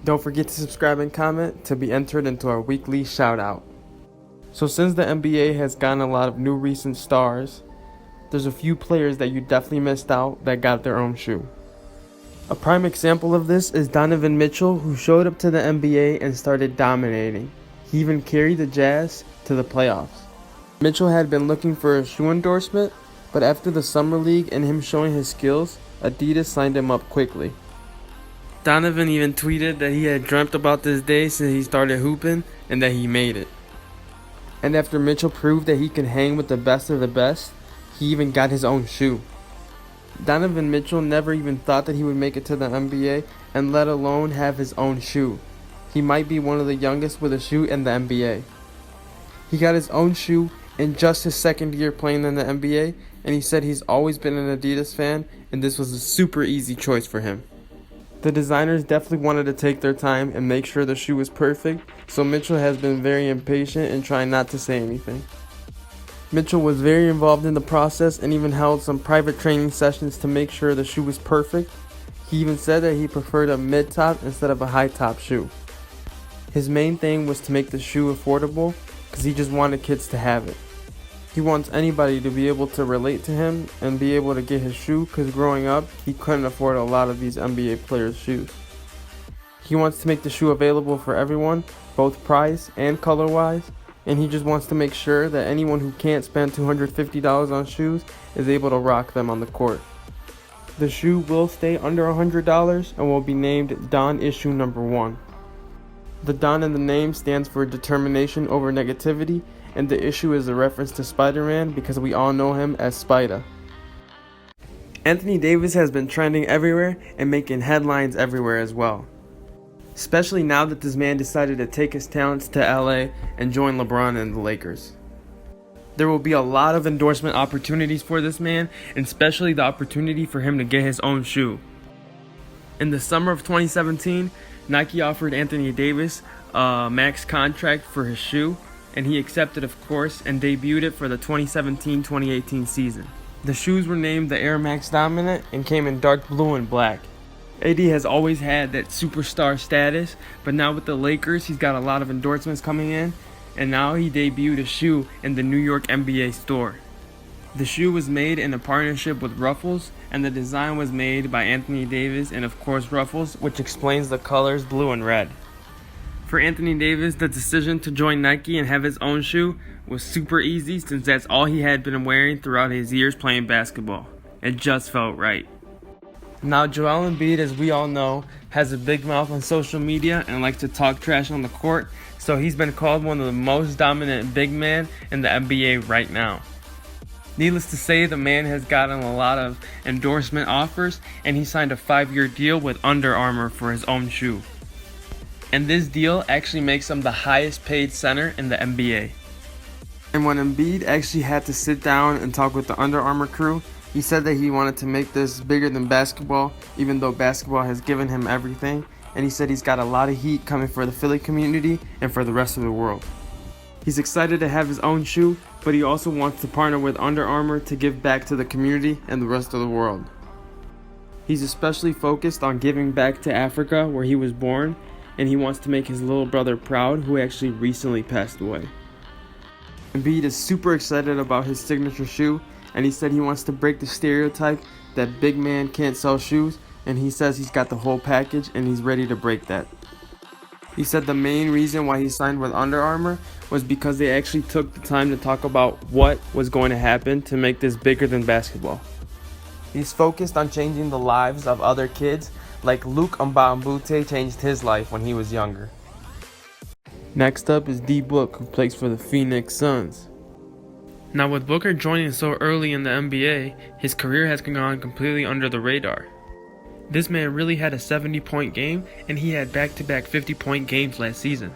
Don't forget to subscribe and comment to be entered into our weekly shout out. So since the NBA has gotten a lot of new recent stars, there's a few players that you definitely missed out that got their own shoe. A prime example of this is Donovan Mitchell, who showed up to the NBA and started dominating. He even carried the Jazz to the playoffs. Mitchell had been looking for a shoe endorsement, but after the Summer League and him showing his skills, Adidas signed him up quickly. Donovan even tweeted that he had dreamt about this day since he started hooping and that he made it. And after Mitchell proved that he could hang with the best of the best, he even got his own shoe. Donovan Mitchell never even thought that he would make it to the NBA, and let alone have his own shoe. He might be one of the youngest with a shoe in the NBA. He got his own shoe in just his second year playing in the NBA, and he said he's always been an Adidas fan, and this was a super easy choice for him. The designers definitely wanted to take their time and make sure the shoe was perfect, so Mitchell has been very impatient and trying not to say anything. Mitchell was very involved in the process and even held some private training sessions to make sure the shoe was perfect. He even said that he preferred a mid-top instead of a high-top shoe. His main thing was to make the shoe affordable because he just wanted kids to have it. He wants anybody to be able to relate to him and be able to get his shoe because growing up, he couldn't afford a lot of these NBA players' shoes. He wants to make the shoe available for everyone, both price and color-wise, and he just wants to make sure that anyone who can't spend $250 on shoes is able to rock them on the court. The shoe will stay under $100 and will be named Don Issue Number 1. The Don in the name stands for determination over negativity, and the issue is a reference to Spider-Man because we all know him as Spider. Anthony Davis has been trending everywhere and making headlines everywhere as well. Especially now that this man decided to take his talents to LA and join LeBron and the Lakers. There will be a lot of endorsement opportunities for this man, and especially the opportunity for him to get his own shoe. In the summer of 2017, Nike offered Anthony Davis a max contract for his shoe, and he accepted, of course, and debuted it for the 2017-2018 season. The shoes were named the Air Max Dominant and came in dark blue and black. AD has always had that superstar status, but now with the Lakers, he's got a lot of endorsements coming in, and now he debuted a shoe in the New York NBA store. The shoe was made in a partnership with Ruffles, and the design was made by Anthony Davis and, of course, Ruffles, which explains the colors blue and red. For Anthony Davis, the decision to join Nike and have his own shoe was super easy since that's all he had been wearing throughout his years playing basketball. It just felt right. Now, Joel Embiid, as we all know, has a big mouth on social media and likes to talk trash on the court, so he's been called one of the most dominant big men in the NBA right now. Needless to say, the man has gotten a lot of endorsement offers, and he signed a 5-year deal with Under Armour for his own shoe. And this deal actually makes him the highest paid center in the NBA. And when Embiid actually had to sit down and talk with the Under Armour crew, he said that he wanted to make this bigger than basketball, even though basketball has given him everything. And he said he's got a lot of heat coming for the Philly community and for the rest of the world. He's excited to have his own shoe, but he also wants to partner with Under Armour to give back to the community and the rest of the world. He's especially focused on giving back to Africa, where he was born, and he wants to make his little brother proud, who actually recently passed away. Embiid is super excited about his signature shoe, and he said he wants to break the stereotype that big man can't sell shoes, and he says he's got the whole package and he's ready to break that. He said the main reason why he signed with Under Armour was because they actually took the time to talk about what was going to happen to make this bigger than basketball. He's focused on changing the lives of other kids, like Luke Mbamute changed his life when he was younger. Next up is D Book, who plays for the Phoenix Suns. Now, with Booker joining so early in the NBA, his career has gone completely under the radar. This man really had a 70-point game, and he had back-to-back 50-point games last season.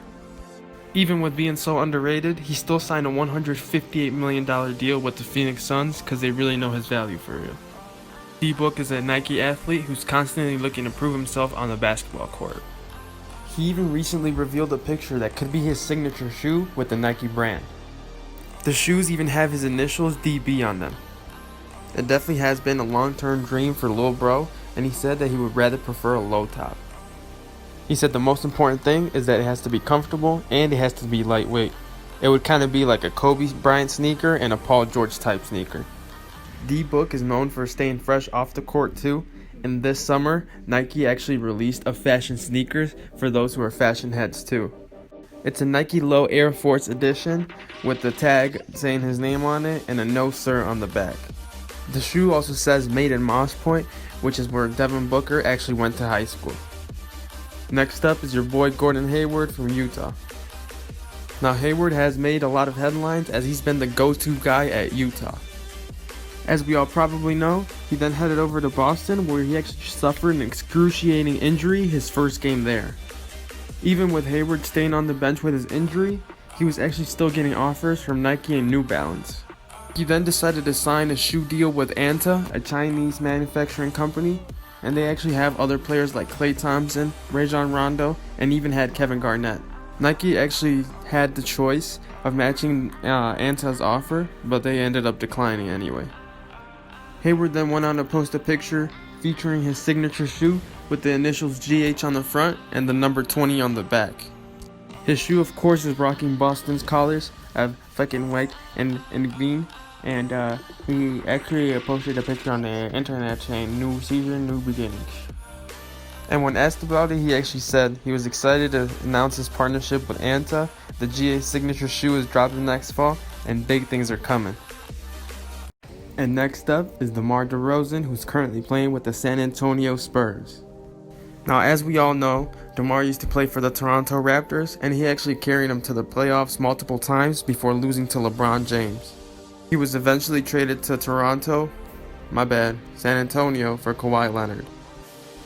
Even with being so underrated, he still signed a $158 million deal with the Phoenix Suns because they really know his value for real. D-Book is a Nike athlete who's constantly looking to prove himself on the basketball court. He even recently revealed a picture that could be his signature shoe with the Nike brand. The shoes even have his initials DB on them. It definitely has been a long-term dream for Lil Bro, and he said that he would rather prefer a low top. He said the most important thing is that it has to be comfortable and it has to be lightweight. It would kind of be like a Kobe Bryant sneaker and a Paul George type sneaker. D-Book is known for staying fresh off the court too, and this summer, Nike actually released a fashion sneakers for those who are fashion heads too. It's a Nike Low Air Force edition with the tag saying his name on it and a "No Sir" on the back. The shoe also says made in Moss Point, which is where Devin Booker actually went to high school. Next up is your boy Gordon Hayward from Utah. Now Hayward has made a lot of headlines as he's been the go-to guy at Utah. As we all probably know, he then headed over to Boston where he actually suffered an excruciating injury his first game there. Even with Hayward staying on the bench with his injury, he was actually still getting offers from Nike and New Balance. He then decided to sign a shoe deal with Anta, a Chinese manufacturing company, and they actually have other players like Klay Thompson, Rajon Rondo, and even had Kevin Garnett. Nike actually had the choice of matching Anta's offer, but they ended up declining anyway. Hayward then went on to post a picture featuring his signature shoe with the initials GH on the front and the number 20 on the back. His shoe, of course, is rocking Boston's colors of fucking white and green, and he actually posted a picture on the internet saying "New season, new beginnings." And when asked about it, he actually said he was excited to announce his partnership with Anta. The GH signature shoe is dropping next fall, and big things are coming. And next up is DeMar DeRozan, who's currently playing with the San Antonio Spurs. Now, as we all know, DeMar used to play for the Toronto Raptors, and he actually carried them to the playoffs multiple times before losing to LeBron James. He was eventually traded to San Antonio for Kawhi Leonard.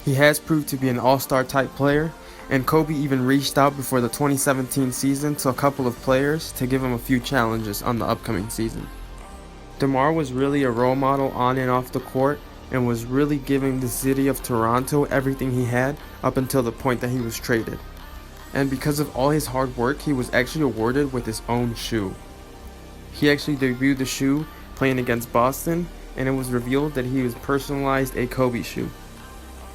He has proved to be an all-star type player, and Kobe even reached out before the 2017 season to a couple of players to give him a few challenges on the upcoming season. DeMar was really a role model on and off the court and was really giving the city of Toronto everything he had up until the point that he was traded. And because of all his hard work, he was actually awarded with his own shoe. He actually debuted the shoe playing against Boston, and it was revealed that he was personalized a Kobe shoe.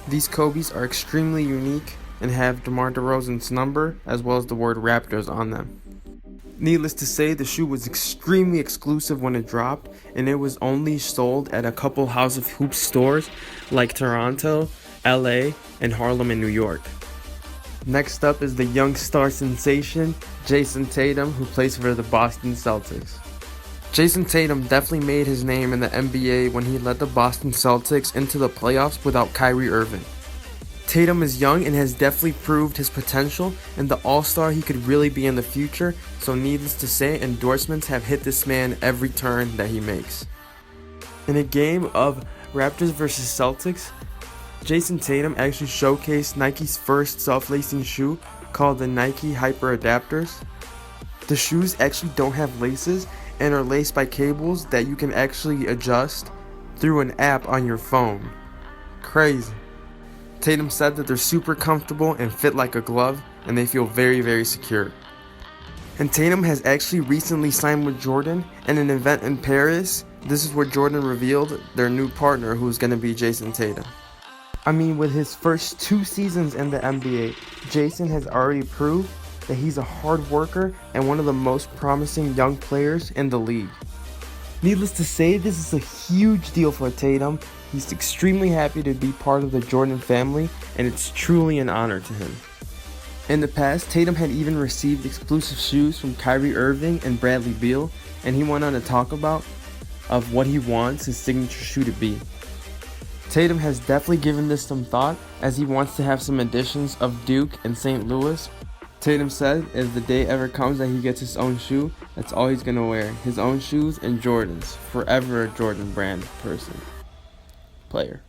These Kobes are extremely unique and have DeMar DeRozan's number as well as the word Raptors on them. Needless to say, the shoe was extremely exclusive when it dropped, and it was only sold at a couple House of Hoops stores like Toronto, LA, and Harlem in New York. Next up is the young star sensation, Jayson Tatum, who plays for the Boston Celtics. Jayson Tatum definitely made his name in the NBA when he led the Boston Celtics into the playoffs without Kyrie Irving. Tatum is young and has definitely proved his potential and the all-star he could really be in the future, so needless to say, endorsements have hit this man every turn that he makes. In a game of Raptors vs Celtics, Jayson Tatum actually showcased Nike's first self-lacing shoe called the Nike Hyper Adapters. The shoes actually don't have laces and are laced by cables that you can actually adjust through an app on your phone. Crazy. Tatum said that they're super comfortable and fit like a glove, and they feel very, very secure. And Tatum has actually recently signed with Jordan at an event in Paris. This is where Jordan revealed their new partner, who's going to be Jayson Tatum. I mean, with his first 2 seasons in the NBA, Jayson has already proved that he's a hard worker and one of the most promising young players in the league. Needless to say, this is a huge deal for Tatum. He's extremely happy to be part of the Jordan family, and it's truly an honor to him. In the past, Tatum had even received exclusive shoes from Kyrie Irving and Bradley Beal, and he went on to talk about of what he wants his signature shoe to be. Tatum has definitely given this some thought, as he wants to have some additions of Duke and St. Louis. Tatum said if the day ever comes that he gets his own shoe, that's all he's going to wear. His own shoes and Jordans. Forever a Jordan brand person. Player.